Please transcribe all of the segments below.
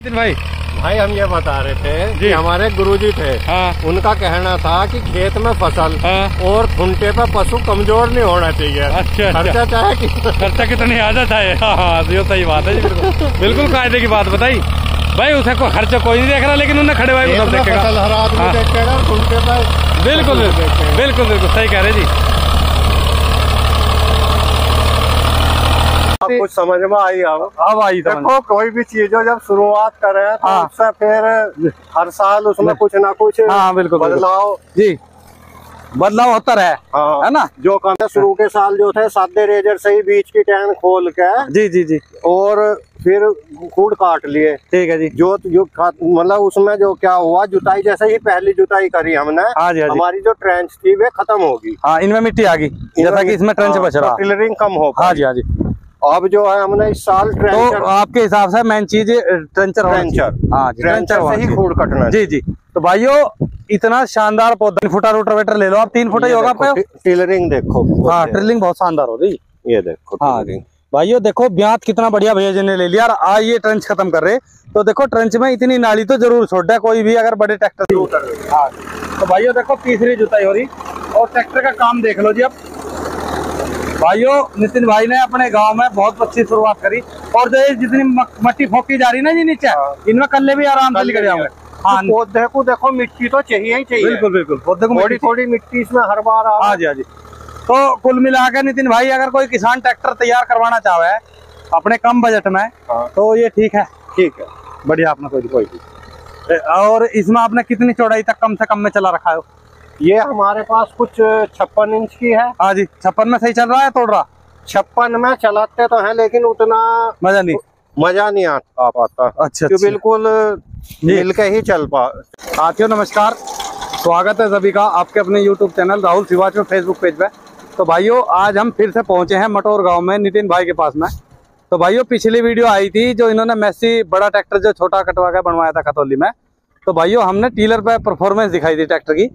भाई भाई हम ये बता रहे थे कि हमारे गुरुजी थे। हाँ। उनका कहना था कि खेत में फसल और खुंटे पे पशु कमजोर नहीं होना चाहिए। अच्छा, खर्चा चाहे कि खर्चा कितनी आदत है। हाँ ये सही बात है जी, बिल्कुल कायदे की बात बताई भाई। उसे को खर्चा कोई नहीं देख रहा, लेकिन उन्हें खड़े भाई सब देखेगा, फसल हर आदमी देखेगा खुंटे पे। बिल्कुल बिल्कुल बिल्कुल सही कह रहे जी। कुछ समझ में आई अब आई देखो, कोई भी चीज हो जब शुरुआत करें तो उससे फिर हर साल उसमें कुछ ना कुछ बिल्कुल बदलाव जी, बदलाव होता रहे। है ना। जो काम शुरू के साल जो थे सादे रेजर से ही बीच की टैन खोल के जी जी जी और फिर खूड काट लिए। ठीक है जी। जो मतलब उसमें जो क्या हुआ, जुताई जैसे ही पहली जुताई करी हमने, हमारी जो ट्रेंच थी वे खत्म होगी। हाँ, इनमें मिट्टी आ गई, जैसा कि इसमें ट्रेंच बच रहा, टिलरिंग कम हो। हाँ जी हाँ जी। अब जो है हमने इस साल तो आपके हिसाब से मेन चीज ट्रेंचर। हाँ, ट्रेंचर से ही खूड कटना। जी जी। तो भाइयों इतना शानदार पौधा, 3 फुटा रोटावेटर ले लो आप, 3 फुटा ही होगा आपका। टिलरिंग देखो। हाँ, ड्रिलिंग बहुत शानदार हो रही। ये देखो। हाँ भाइयों देखो, ब्यात कितना बढ़िया भैया जी ने ले लिया। आज ये ट्रेंच खत्म कर रहे, तो देखो ट्रेंच में इतनी नाली तो जरूर छोड़ दे कोई भी, अगर बड़े ट्रैक्टर। हाँ तो भाइयों देखो तीसरी जुताई हो रही, और ट्रैक्टर का काम देख लो जी। अब भाइयों नितिन भाई ने अपने गांव में बहुत अच्छी शुरुआत करी, और जो जितनी मट्टी फोकी जा रही ना जी नीचे, इनमें कल्ले भी आराम से निकल जाएंगे। हाँ, पौधे को देखो मिट्टी तो चाहिए ही चाहिए। बिल्कुल बिल्कुल, पौधे को थोड़ी थोड़ी मिट्टी इसमें हर बार। हाँ जी हाँ जी। तो कुल मिलाकर नितिन भाई, अगर कोई किसान ट्रैक्टर तैयार करवाना चाहे अपने कम बजट में, तो ये ठीक है। ठीक है, बढ़िया। आपने कोई और इसमें आपने कितनी चौड़ाई तक कम से कम में चला रखा है? ये हमारे पास कुछ 56 इंच की है। हाँ जी। 56 में सही चल रहा है, तोड़ रहा? 56 में चलाते तो है, लेकिन उतना मजा नहीं आ पाता। अच्छा, बिल्कुल मिल के ही चल पा। साथियों नमस्कार, स्वागत है सभी का आपके अपने YouTube चैनल राहुल शिवाच में फेसबुक पेज पे। तो भाइयों आज हम फिर से पहुंचे हैं मटोर गांव में नितिन भाई के पास में। तो भाइयों पिछली वीडियो आई थी जो इन्होंने मैसी बड़ा ट्रैक्टर जो छोटा कटवा के बनवाया था खतौली में, तो भाइयों हमने टीलर पे परफॉर्मेंस दिखाई थी ट्रैक्टर की।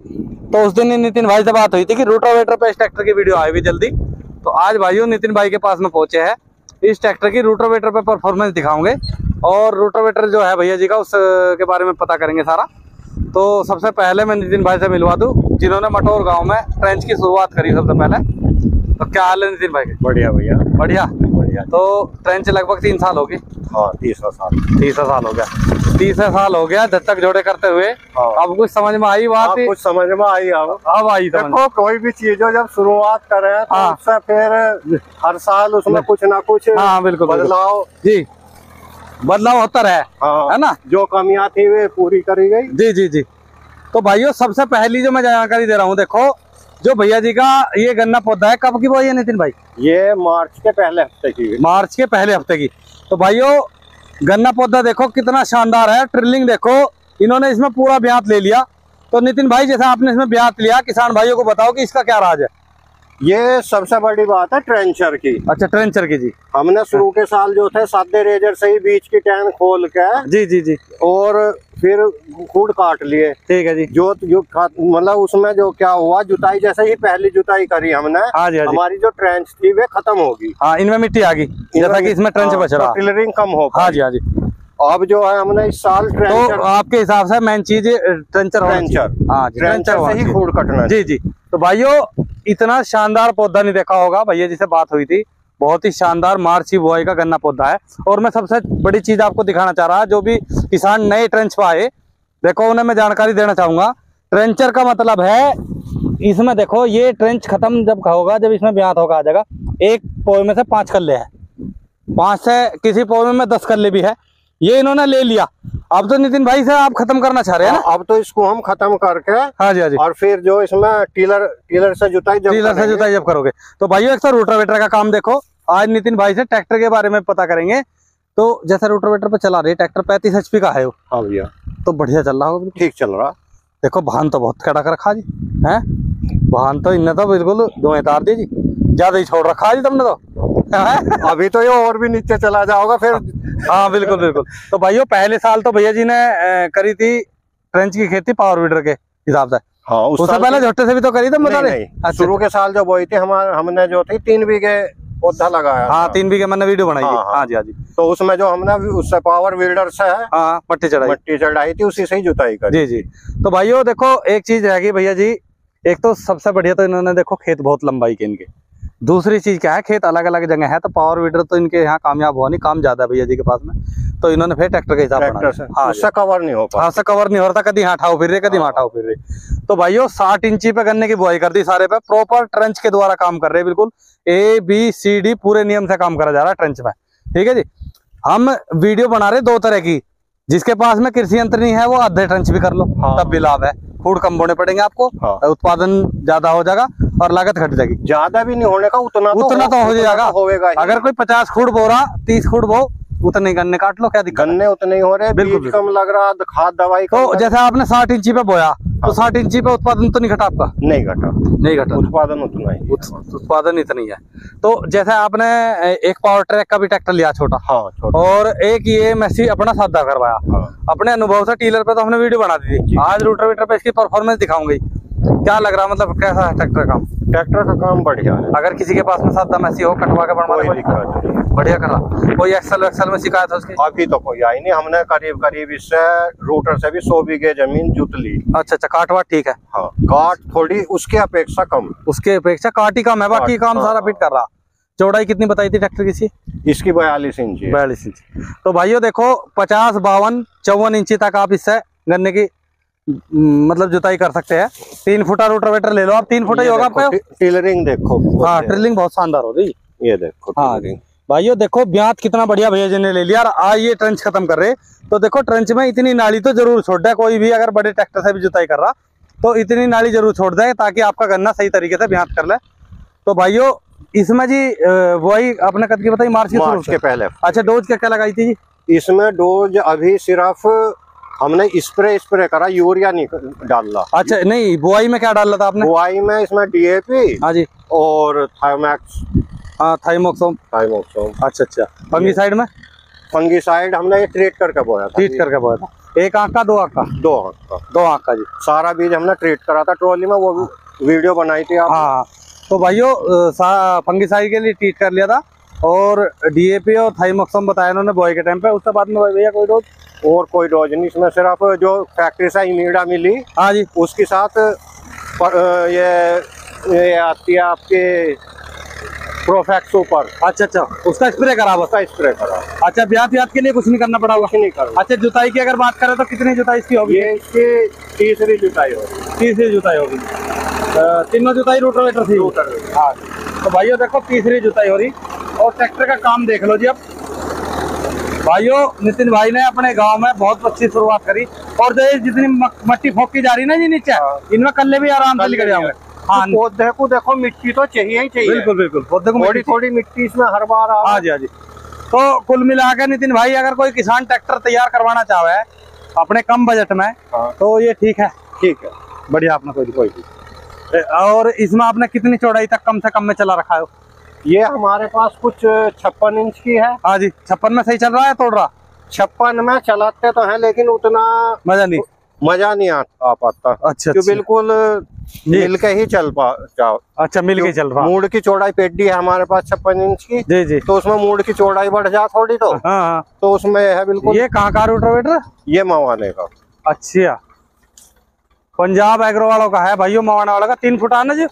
तो उस दिन नितिन भाई से बात हुई थी कि रोटावेटर पे इस ट्रैक्टर की वीडियो आएगी जल्दी। तो आज भाइयों नितिन भाई के पास में पहुंचे हैं, इस ट्रैक्टर की रोटावेटर पे परफॉर्मेंस दिखाऊंगे, और रोटावेटर जो है भैया जी का उसके बारे में पता करेंगे सारा। तो सबसे पहले मैं नितिन भाई से मिलवा दूं, जिन्होंने मटोर गांव में ट्रेंच की शुरुआत करी सबसे पहले। तो क्या हाल है नितिन भाई? बढ़िया भैया, बढ़िया बढ़िया। तो ट्रेंच लगभग 3 साल हो गए। हाँ, 30 साल हो गया। 30 साल हो गया धत्तक जोड़े करते हुए। अब कुछ समझ में आई बात? कुछ समझ में आई अब आई। देखो, कोई भी चीज हो जब शुरुआत करें तो उससे फिर हर साल उसमें कुछ ना कुछ बिल्कुल बदलाव जी, बदलाव होता रहे। है ना। जो कमियां थी वे पूरी करी गई। जी जी जी। तो भाइयों सबसे पहली जो मैं जानकारी दे रहा हूँ, देखो जो भैया जी का ये गन्ना पौधा है, कब की बोई है नितिन भाई? ये मार्च के पहले हफ्ते की। मार्च के पहले हफ्ते की। तो भाइयों गन्ना पौधा देखो कितना शानदार है, ट्रिलिंग देखो, इन्होंने इसमें पूरा ब्यात ले लिया। तो नितिन भाई जैसा आपने इसमें ब्यात लिया, किसान भाइयों को बताओ कि इसका क्या राज है? ये सबसे बड़ी बात है ट्रेंचर की। अच्छा, ट्रेंचर की जी। हमने शुरू के साल जो थे सादे रेजर से ही बीच की टैन खोल के जी जी जी, और फिर खूड काट लिए। ठीक है जी। जो मतलब उसमें जो क्या हुआ, जुताई जैसे ही पहली जुताई करी हमने, हमारी जो ट्रेंच थी वे खत्म होगी। हाँ, इनमें मिट्टी आ गई, जैसा कि इसमें ट्रेंच बच रहा, टिलरिंग कम हो। हाँ जी हाँ जी। अब जो है हमने इस साल ट्रेंचर, तो आपके हिसाब से मेन चीज ट्रेंचर। हाँ, ट्रेंचर से ही खूड कटना। जी जी। तो भाइयों इतना शानदार पौधा नहीं देखा होगा, भैया जी से बात हुई थी, बहुत ही शानदार मार्च की बुआई का गन्ना पौधा है। और मैं सबसे बड़ी चीज आपको दिखाना चाह रहा, जो भी किसान नए ट्रेंच पे आए, देखो उन्हें मैं जानकारी देना चाहूंगा। ट्रेंचर का मतलब है, इसमें देखो ये ट्रेंच खत्म जब होगा, जब इसमें ब्यात होगा आ जाएगा, एक पौधे में से 5 कल्ले हैं, 5 से किसी पौधे में 10 कल्ले भी है, ये इन्होंने ले लिया। अब तो नितिन भाई से आप खत्म करना चाह रहे हैं ना? अब तो इसको हम खत्म करके, हाँ जी हाँ जी, और फिर जो इसमें टीलर से जुताई जब करोगे। तो भाइयों एक तो रोटावेटर का काम देखो, आज नितिन भाई से ट्रैक्टर के बारे में पता करेंगे। तो जैसे रोटावेटर पे चला रही ट्रैक्टर 35 HP का है वो। हाँ भैया, तो बढ़िया चल रहा होगा? ठीक चल रहा। देखो भान तो बहुत कड़ा कर रखा जी है, भान तो इनने तो बिल्कुल धुएं तार दी जी, ज्यादा ही छोड़ रखा जी तुमने तो। अभी तो ये और भी नीचे चला जाओगा फिर। हाँ बिल्कुल बिल्कुल। तो भाइयों पहले साल तो भैया जी ने करी थी ट्रेंच की खेती पावर वीडर के हिसाब से। हाँ, उससे पहले झोटे से भी तो करी थी, बता रहे? शुरू के साल जो बोई थी हमने जो थी 3 बीघे पौधा लगाया। हाँ 3 बीघे मैंने वीडियो बनाई थी। हाँ जी हाँ जी। तो उसमें जो हमने उससे पावर बिल्डर से है मट्टी चढ़ाई थी, उसी से ही जुताई करी। जी। तो भाइयों देखो एक चीज रहेगी भैया जी, एक तो सबसे बढ़िया तो इन्होंने देखो खेत बहुत लंबाई के इनके। दूसरी चीज क्या है, खेत अलग अलग जगह है तो पावर वीडर तो इनके यहाँ कामयाब हुआ नहीं, काम ज्यादा भैया जी के पास में, तो इन्होंने फिर ट्रैक्टर के हिसाब से उससे कवर नहीं हो पाता। हाँ से कवर नहीं हो रहा था, कभी हाँ ठाव फिर रहे कभी हाँ ठाव फिर रहे। तो भाइयों 60 इंची पे गन्ने की बुआई कर दी सारे पे, प्रॉपर ट्रंच के द्वारा काम कर रहे हैं, बिल्कुल ABCD पूरे नियम से काम करा जा रहा है ट्रंच में। ठीक है जी। हम वीडियो बना रहे 2 तरह की, जिसके पास में कृषि यंत्र नहीं है वो आधे ट्रंच भी कर लो, तब भी लाभ है। खूड कम बोने पड़ेंगे आपको, उत्पादन ज्यादा हो जाएगा और लागत घट जाएगी। ज्यादा भी नहीं होने का, उतना तो हो जाएगा। अगर कोई 50 खूड बो रहा, 30 खूड बो, उतने गन्ने काट लो, क्या दिक्कत? गन्ने उतने ही हो रहे, बिल्कुल कम लग रहा, खाद दवाई तो जैसे आपने 60 इंची पे बोया तो 60 इंची पे उत्पादन तो नहीं घटा आपका? नहीं घटा, उत्पादन उतना ही, उत्पादन इतनी है। तो जैसे आपने एक पावर ट्रैक का भी ट्रैक्टर लिया छोटा, और एक ये मैसी अपना सादा करवाया, अपने अनुभव से टीलर पे तो हमने वीडियो बना दी थी। आज रोटावेटर पे इसकी परफॉर्मेंस दिखाऊंगी। क्या लग रहा, मतलब कैसा है ट्रैक्टर का काम? ट्रैक्टर का काम बढ़िया है। अगर किसी के पास में सादा मैसी हो, कटवा के बनवा, कोई दिक्कत नहीं, बढ़िया करा। कोई एक्सल में शिकायत है उसकी? अभी तो कोई आई नहीं। हमने करीब इससे रोटर से भी 100 बीघे जमीन जुत ली। अच्छा, काट वाट ठीक है? हाँ, काट थोड़ी उसके अपेक्षा कम, उसके अपेक्षा काट ही कम है, बाकी काम सारा फिट कर रहा। चौड़ाई कितनी बताई थी ट्रैक्टर की? इसकी 42 इंच। 42 इंच। तो भाइयों देखो 50, 52, 54 इंची तक आप इससे गन्ने की मतलब जुताई कर सकते हैं। 3 फुटा रोटावेटर ले लो आप, 3 फुटा ही होगा आपका। टिलरिंग देखो, हाँ ड्रिलिंग बहुत शानदार हो रही, ये देखो। हाँ भाइयों देखो ब्यात कितना बढ़िया भैया जी ने ले लिया। आज ये ट्रंच खत्म कर रहे, तो देखो ट्रंच में इतनी नाली तो जरूर छोड़ दे, कोई भी अगर बड़े ट्रैक्टर से भी जुताई कर रहा तो इतनी नाली जरूर छोड़ दे, ताकि आपका गन्ना सही तरीके से ब्यात कर ले। तो भाइयों इसमें जी वही आपने कद की बताई, मार्च के पहले। अच्छा, डोज क्या लगाई थी जी? इसमें डोज अभी सिर्फ हमने स्प्रे करा, यूरिया नहीं डाला। अच्छा, नहीं बुआई में क्या डाला था आपने? बुआई में इसमें DAP, हाँ जी, और थायोमैक्स, थाइमोक्सोम। अच्छा। फंगीसाइड में? फंगीसाइड हमने ये ट्रीट करके बोया था। 1 आंख का 2 आंख का? 2 आंख का जी। सारा बीज हमने ट्रीट करा था ट्रॉली में, वो वीडियो बनाई थी आप। हाँ, तो भाइयों फंगीसाइड के लिए ट्रीट कर लिया था, और DAP और थाइमोक्सोम बताया उन्होंने बुआई के टाइम पे। उसके बाद में भैया कोई डोज? और कोई डोज नहीं, इसमें सिर्फ जो फैक्ट्री से इमीडा मिली, हाँ जी, उसके साथ ये आती है आपके प्रोफेक्ट सुपर। अच्छा, उसका स्प्रे करा? अच्छा, ब्यात के लिए कुछ नहीं करना पड़ा? कुछ नहीं करना। अच्छा, जुताई की अगर बात करें तो कितनी जुताई इसकी होगी? ये इसकी तीसरी जुताई होगी। तीनों जुताई रोटावेटर थी? हाँ। तो भाइयों देखो तीसरी जुताई हो रही, और ट्रैक्टर का काम देख लो जी। अब भाइयों नितिन भाई ने अपने गांव में बहुत अच्छी शुरुआत करी, और जो जितनी मट्टी फोकी जा रही ना जी नीचे, इनमें कल्ले भी आराम से निकल जाएंगे। हाँ, पौधे को देखो मिट्टी तो चाहिए ही चाहिए। बिल्कुल पौधे को थोड़ी मिट्टी इसमें हर बार। हाँ जी। तो कुल मिलाकर नितिन भाई, अगर कोई किसान ट्रैक्टर तैयार करवाना चाहे अपने कम बजट में, तो ये ठीक है बढ़िया, आपने कोई। और इसमें आपने कितनी चौड़ाई तक कम से कम में चला रखा है? ये हमारे पास कुछ 56 इंच की है। हाँ जी, 56 में सही चल रहा है, तोड़ रहा? 56 में चलाते तो हैं, लेकिन उतना मजा नहीं आ पाता। अच्छा, बिल्कुल मिल के ही चल जाओ। अच्छा, मिल के चल रहा। मूड की चौड़ाई पेडी है हमारे पास 56 इंच की जी, तो उसमें मूड की चौड़ाई बढ़ जा थोड़ी, तो हाँ, तो उसमें है बिल्कुल। ये कहाँ का रोटावेटर? ये मवाने का। अच्छा, पंजाब एग्रो वालों का है भाइयों, मवाना वाला का। 3 फुटा ना जी?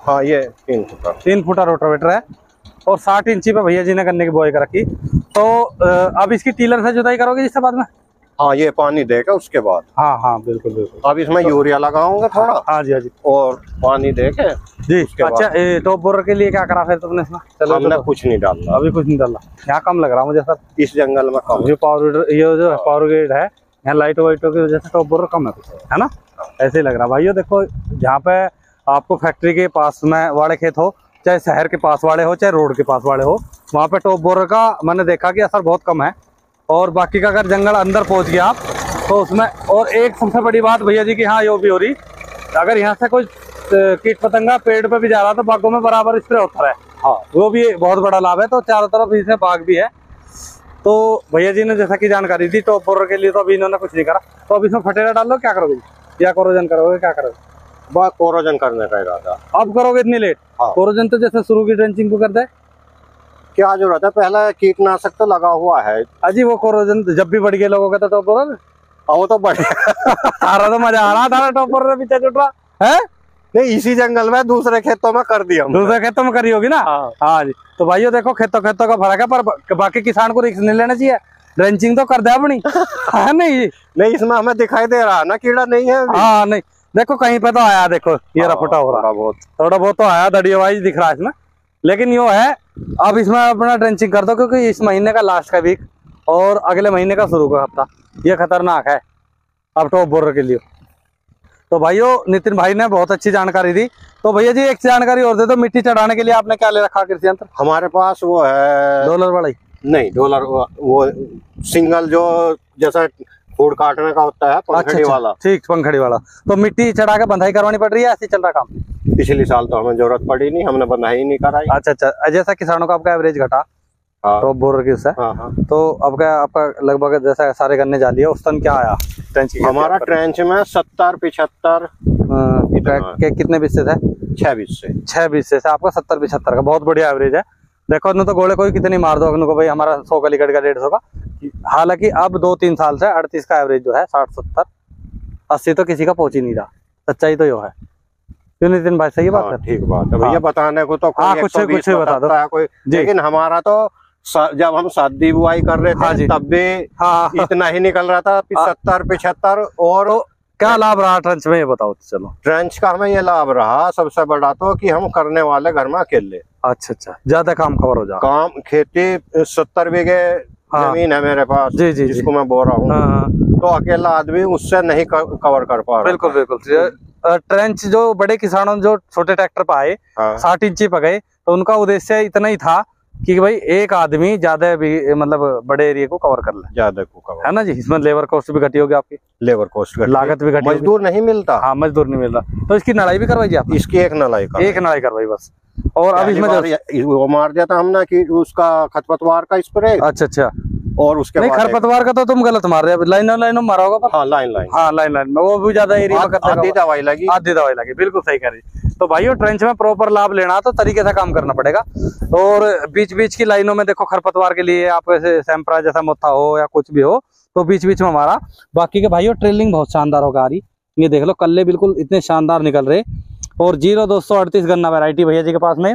हाँ, ये 3 फुटा रोटावेटर है, और 60 इंची पे भैया जी ने गन्ने की बुआई कर रखी। तो अब इसकी टीलर से जुताई करोगे जिससे बाद में? हाँ, ये पानी देगा उसके बाद। हाँ, बिल्कुल। अब इसमें यूरिया लगाऊंगा थोड़ा। हाँ जी, और पानी देके जी। अच्छा, टॉप बोरर के लिए क्या करा फिर तुमने इसमें? हमने कुछ नहीं डाला, अभी कुछ नहीं डाला। यहाँ कम लग रहा मुझे सर, इस जंगल में कम। ये जो पावर ग्रेड है, यहाँ लाइटों वाइटों की वजह से टॉप बोरर कम है ना, ऐसे ही लग रहा भाइयों। देखो जहाँ पे आपको फैक्ट्री के पास में वाले खेत हो, चाहे शहर के पास वाले हो, चाहे रोड के पास वाले हो, वहाँ पे टॉप बोरर का मैंने देखा कि असर बहुत कम है। और बाकी का अगर जंगल अंदर पहुँच गया आप तो उसमें, और एक सबसे बड़ी बात भैया जी की, हाँ ये भी हो रही, अगर यहाँ से कोई कीट पतंगा पेड़ पे भी जा रहा तो बागों में बराबर स्प्रे होता है। हाँ, वो भी बहुत बड़ा लाभ है। तो चारों तरफ इसमें बाग भी है। तो भैया जी ने जैसा कि जानकारी दी टॉप बोरर के लिए, तो अभी इन्होंने कुछ नहीं करा। तो अब इसमें फटेरा डाल लो, क्या करोगे या कोरोजन करोगे, क्या करोगे? कोरोजन करने का इरादा। अब करोगे इतनी लेट? हाँ। कोरोजन तो जैसे शुरू की ड्रेंचिंग को कर दे, क्या जरूरत है, पहले कीटनाशक तो लगा हुआ है। अजी वो कोरोजन जब भी बढ़ गए लोगों का तो टॉपर वो तो बढ़ तारा तो मजा आ रहा था टॉपर पीछे छुट रहा है। नहीं इसी जंगल में दूसरे खेतों में कर दिया, दूसरे खेतों में करी होगी ना। हाँ जी। तो भाइयों देखो खेतों का फर्क है, पर बाकी किसान को रिस्क नहीं लेना चाहिए, ड्रेंचिंग तो कर दे अपनी है नहीं इसमें हमें दिखाई दे रहा ना कीड़ा नहीं है। हाँ नहीं देखो कहीं पे तो आया, देखो ये रफटा हो रहा थोड़ा बहुत तो आया, दड़िया वाइज दिख रहा है इसमें, लेकिन यो है अब इसमें अपना ड्रेंचिंग कर दो, क्योंकि इस महीने का लास्ट का वीक और अगले महीने का शुरू का हफ्ता ये खतरनाक है अब टॉप बोरर के लिए। तो भाइयों नितिन भाई ने बहुत अच्छी जानकारी दी। तो भैया जी एक जानकारी और दे दो, मिट्टी चढ़ाने के लिए आपने क्या ले रखा कृषि यंत्र? हमारे पास वो है डॉलर वाला ही नहीं, डॉलर वो सिंगल जो जैसा फूड काटने का होता है पंखड़ी वाला। ठीक पंखड़ी वाला। तो मिट्टी चढ़ा के बंधाई करवानी पड़ रही है, ऐसे चल रहा काम? पिछले साल तो हमें जरूरत पड़ी नहीं, हमने बंधाई नहीं कराई। अच्छा जैसा किसानों का आपका एवरेज घटा टॉप बोरर की उससे, तो अब आपका लगभग जैसा सारे गन्ने जाली है उस तन क्या आया ट्रेंच? हमारा ट्रेंच में 70-75 कितने बीस से थे? 6 बीस से आपका 70-75 का बहुत बढ़िया एवरेज है। देखो तो गोले कोई कितनी मार दो को भाई, हमारा 100 का लिकट का 150 का। हालांकि अब 2-3 साल से 38 का एवरेज जो है 60-70-80 तो किसी का पहुंच ही नहीं रहा। सच्चाई तो यो है, क्यों नितिन भाई? सही बात है, ठीक बात है भैया। बताने को तो कुछ बता दो कोई, लेकिन हमारा तो जब हम शादी बुआई कर रहे थे तब भी इतना ही निकल रहा था 70-75। और क्या लाभ रहा ट्रेंच में ये बताओ? चलो ट्रेंच का हमें ये लाभ रहा सबसे बड़ा तो कि हम करने वाले घर में अकेले। अच्छा ज्यादा काम कवर हो जाए। काम खेती 70 बीघे जमीन है मेरे पास, जी जिसको मैं बो रहा हूँ, तो अकेला आदमी उससे नहीं कवर कर पा रहा। बिल्कुल। ट्रेंच जो बड़े किसानों जो छोटे ट्रैक्टर पे आए 60 इंची पे गए, तो उनका उद्देश्य इतना ही था कि भाई एक आदमी ज्यादा भी मतलब बड़े एरिया को कवर कर ले, ज्यादा को कवर, है ना जी। इसमें लेबर कॉस्ट भी घटी होगी आपकी, लेबर कॉस्ट लागत भी घटी, मजदूर नहीं मिलता। हाँ मजदूर नहीं मिल रहा, तो इसकी नड़ाई भी करवाई आप? इसकी एक नड़ाई करवाई बस। और अब इसमें वो मार दिया था हमने कि उसका खरपतवार का स्प्रे। अच्छा और उसके नहीं खरपतवार का तो तुम गलत मार रहे हो, लाइन मारा होगा। हाँ लाइन में वो भी ज्यादा एरिया आधी दवाई लगी। बिल्कुल सही कह रही। तो भाइयों ट्रेंच में प्रॉपर लाभ लेना तो तरीके से काम करना पड़ेगा। और बीच की लाइनों में देखो खरपतवार के लिए आप ऐसे सैम्परा जैसा मोथा हो या कुछ भी हो तो बीच में हमारा। बाकी के भाइयों ट्रेलिंग बहुत शानदार होगा। आ रही ये देख लो कल्ले बिल्कुल इतने शानदार निकल रहे। और 0238 गन्ना वैरायटी भैया जी के पास में।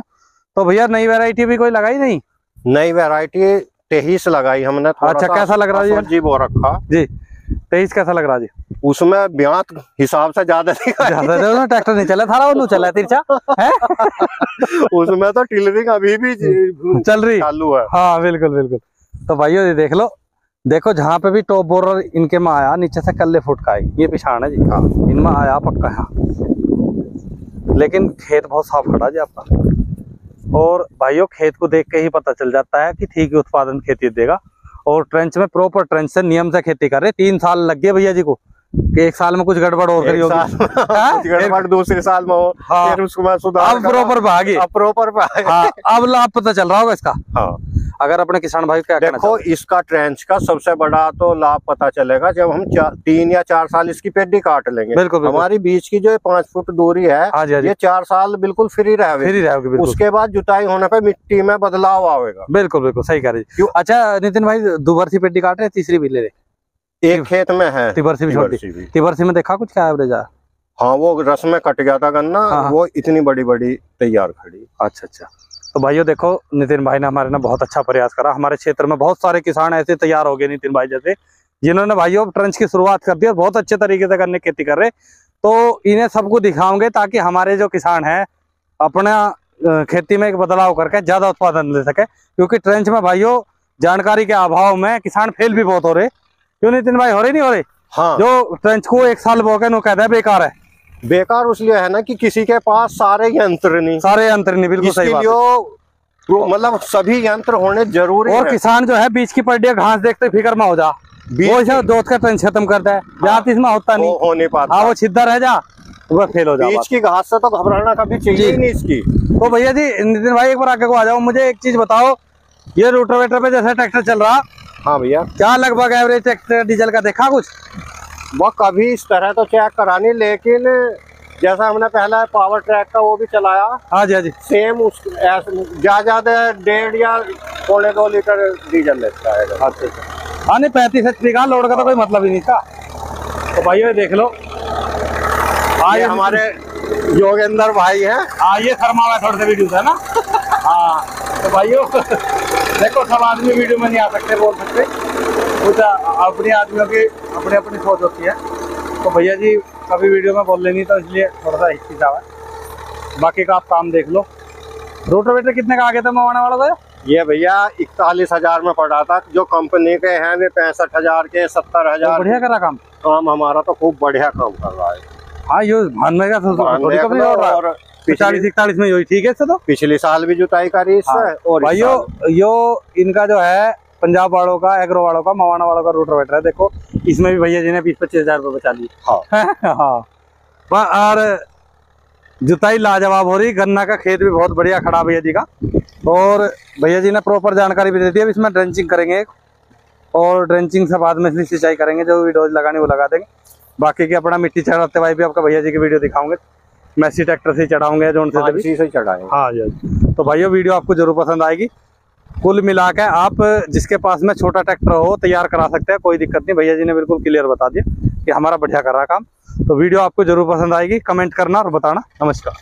तो भैया नई वैरायटी भी कोई लगाई नहीं? नई वैरायटी 23 लगाई हमने। अच्छा कैसा लग रहा है जी? वो रखा जी 23 कैसा लग रहा जी? उसमें ब्यात हिसाब से ज्यादा ट्रैक्टर नहीं चला था, वो चला तिरछा है उसमें तो टिलरिंग अभी भी चल रही चालू है। हाँ बिल्कुल। तो भाइयों ये देख लो, देखो जहाँ पे भी टॉप बोरर इनके में आया नीचे से कल्ले फुट का है, ये पिछाड़ है जी। हाँ इनमें आया पक्का है, लेकिन खेत बहुत साफ खड़ा जी आपका। और भाइयों खेत को देख के ही पता चल जाता है कि ठीक ही उत्पादन खेती देगा। और ट्रेंच में प्रॉपर ट्रेंच से नियम से खेती कर रहे। 3 साल लग गए भैया जी को, कि 1 साल में कुछ गड़बड़ और करी होगी गड़बड़ दूसरे साल में हो। हाँ, फिर उसको सुधार अब प्रॉपर भागी, हाँ, अब लाभ पता चल रहा होगा इसका। हाँ अगर अपने किसान भाई क्या देखो इसका ट्रेंच का सबसे बड़ा तो लाभ पता चलेगा जब हम 3 या 4 साल इसकी पेडी काट लेंगे। बिल्कुल। हमारी बीच की जो 5 फुट दूरी है ये 4 साल बिल्कुल फ्री रहेगी। उसके बाद जुताई होने पे मिट्टी में बदलाव आएगा। बिल्कुल सही कह रही। अच्छा नितिन भाई दुबरसी पेडी काट रहे, तीसरी भी ले रहे? एक खेत में है तिबरसी भी। तिबरसी में देखा कुछ क्या एवरेज है? हाँ वो रस में कट गया था गन्ना। हाँ। वो इतनी बड़ी तैयार खड़ी। अच्छा। तो भाइयों देखो नितिन भाई ने हमारे ना बहुत अच्छा प्रयास करा। हमारे क्षेत्र में बहुत सारे किसान ऐसे तैयार हो गए नितिन भाई जैसे, जिन्होंने भाइयों ट्रेंच की शुरुआत कर दी और बहुत अच्छे तरीके से करने खेती कर रहे। तो इन्हें सबको दिखाओगे ताकि हमारे जो किसान हैं अपना खेती में एक बदलाव करके ज्यादा उत्पादन ले सके। क्योंकि ट्रेंच में भाइयों जानकारी के अभाव में किसान फेल भी बहुत हो रहे। क्यों नितिन भाई? हो रहे नहीं हो रहे? हाँ। जो ट्रेंच को 1 साल बोके नो कहता है बेकार है। बेकार इसलिए है ना कि किसी के पास सारे यंत्र नहीं। बिल्कुल सही बात है। मतलब सभी यंत्र होने जरूरी और किसान जो है बीच की पड्डी घास देखते फिक्र में हो जा, वो दोस्त का ट्रेंच खत्म करता है। ब्यात इसमें होता नहीं, हो नहीं पाता। हाँ वो छिद्दा रह जा, वो फेल हो जा। बीच की घास से तो घबराना कभी चाहिए ही नहीं इसकी। तो भैया जी नितिन भाई एक बार आगे को आ जाओ, मुझे एक चीज बताओ, ये रोटावेटर पे जैसा ट्रैक्टर चल रहा। हाँ भैया क्या लगभग एवरेज ट्रैक्टर डीजल का देखा कुछ? वो कभी इस तरह तो चेक करानी, लेकिन जैसा हमने पहला पावर ट्रैक का वो भी चलाया। हाँ जी हाँ जी। सेम उस ज्यादा 1.5 या 2.25 लीटर डीजल लेता है। अच्छा। हाँ नहीं 35 HP का लोड का तो कोई मतलब ही नहीं था। तो भाइयों ये देख लो, ये हमारे योगेंद्र भाई हैं। हाँ ये शर्मा हुआ थोड़े से वीडियो है ना। हाँ तो भाइयों देखो सब आदमी वीडियो में नहीं आ सकते, बोल सकते, कुछ अपने आदमियों की अपनी अपनी सोच होती है। तो भैया जी कभी वीडियो में बोल लेनी, तो इसलिए थोड़ा सा हिचकिचावा है। बाकी का आप काम देख लो। रोटावेटर कितने का आ गया था मवाना वाला का? ये भैया 41,000 में पड़ा था। जो कंपनी के हैं वे 65,000 के, 70,000। बढ़िया कर रहा काम हमारा तो खूब बढ़िया काम कर रहा है। हाँ यो भान में और 40-41 में यही ठीक है। तो पिछले साल भी जुताई करी इससे। और भाइयों यो इनका जो है पंजाब वालों का, एग्रो वालों का, मवाना वालों का रोटावेटर है। देखो इसमें भी भैया जी ने 20-25 हजार बचा लिए। हाँ और जुताई लाजवाब हो रही। गन्ना का खेत भी बहुत बढ़िया खड़ा भैया जी का। और भैया जी ने प्रॉपर जानकारी भी दे दी। अब इसमें ड्रेंचिंग करेंगे और ड्रेंचिंग से बाद में इसमें सिंचाई करेंगे। जो भी डोज लगानी वो लगा देंगे। बाकी की अपना मिट्टी चढ़ाते भाई भी आपका भैया जी की वीडियो दिखाऊंगे। मैसी ट्रैक्टर से चढ़ाऊंगे, जो से चढ़ाएंगे। हाँ जी। तो भाइयों वीडियो आपको जरूर पसंद आएगी। कुल मिलाकर आप जिसके पास में छोटा ट्रैक्टर हो तैयार करा सकते हैं, कोई दिक्कत नहीं। भैया जी ने बिल्कुल क्लियर बता दिया कि हमारा बढ़िया कर रहा काम। तो वीडियो आपको जरूर पसंद आएगी। कमेंट करना और बताना। नमस्कार।